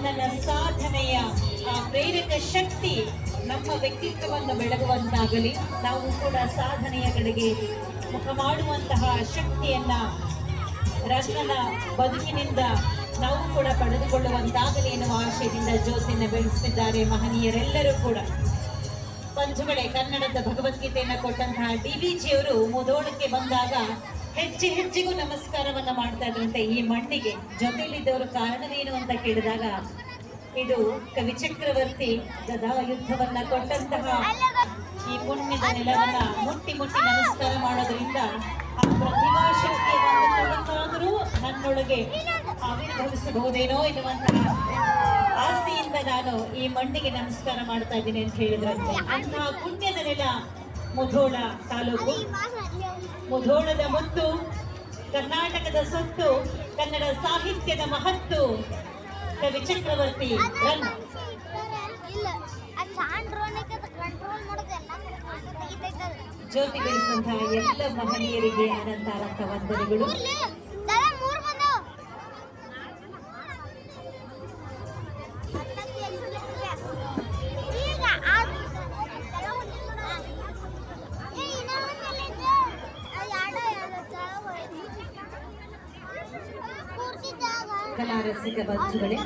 ನನ್ನ ಸಾಧನೆಯ ಆ ಪ್ರೇರಕ ಶಕ್ತಿ ನಮ್ಮ ವ್ಯಕ್ತಿತ್ವವನ್ನು ಬೆಳಗುವಂತಾಗಲಿ. ನಾವು ಕೂಡ ಸಾಧನೆಯ ಕಡೆಗೆ ಮುಖ ಮಾಡುವಂತಹ ಶಕ್ತಿಯನ್ನ ರಾಷ್ಟ್ರನ ಬದುಕಿನಿಂದ ನಾವು ಕೂಡ ಪಡೆದುಕೊಳ್ಳುವಂತಾಗಲಿ ಎನ್ನುವ ಆಶಯದಿಂದ ಜ್ಯೋತಿಯನ್ನು ಬೆಳೆಸುತ್ತಿದ್ದಾರೆ ಮಹನೀಯರೆಲ್ಲರೂ ಕೂಡ. ಬಂಧುಗಳೇ, ಕನ್ನಡದ ಭಗವದ್ಗೀತೆಯನ್ನು ಕೊಟ್ಟಂತಹ DVG ಅವರು ಮುಧೋಳಕ್ಕೆ ಬಂದಾಗ ಹೆಜ್ಜೆ ಹೆಜ್ಜೆಗೂ ನಮಸ್ಕಾರವನ್ನ ಮಾಡ್ತಾ ಇದ್ರಂತೆ ಈ ಮಣ್ಣಿಗೆ. ಜೊತೆಯಲ್ಲಿದ್ದವರು ಕಾರಣವೇನು ಅಂತ ಕೇಳಿದಾಗ ಇದು ಕವಿ ಚಕ್ರವರ್ತಿ ಗದಾ ಯುದ್ಧವನ್ನ ಕೊಟ್ಟಂತಹ ಈ ಪುಣ್ಯದ ನೆಲವನ್ನ ಮುಟ್ಟಿ ಮುಟ್ಟಿ ನಮಸ್ಕಾರ ಮಾಡೋದ್ರಿಂದ ಆ ಪ್ರತಿಭಾ ಶಕ್ತಿಯಾದರೂ ನನ್ನೊಳಗೆ ಆವಿರ್ಭವಿಸಬಹುದೇನೋ ಎನ್ನುವಂತಹ ಆಸೆಯಿಂದ ನಾನು ಈ ಮಣ್ಣಿಗೆ ನಮಸ್ಕಾರ ಮಾಡ್ತಾ ಇದ್ದೀನಿ ಅಂತ ಹೇಳಿದ್ರಂತೆ. ಅಂತಹ ಪುಣ್ಯದ ನೆಲ ಮುಧೋಳ ತಾಲೂಕು. ಮುಧೋಳದ ಮುತ್ತು ಕರ್ನಾಟಕದ ಸೊತ್ತು, ಕನ್ನಡ ಸಾಹಿತ್ಯದ ಮಹತ್ತು, ಕವಿ ಚಕ್ರವರ್ತಿ ಜ್ಯೋತಿ ಬೆಳೆಸಿದಂತಹ ಎಲ್ಲ ಮಹನೀಯರಿಗೆ ಅನಂತ ವಂದನೆಗಳು. ಕಲಾ ರಸಿಕ ಬಂಧುಗಳೇ,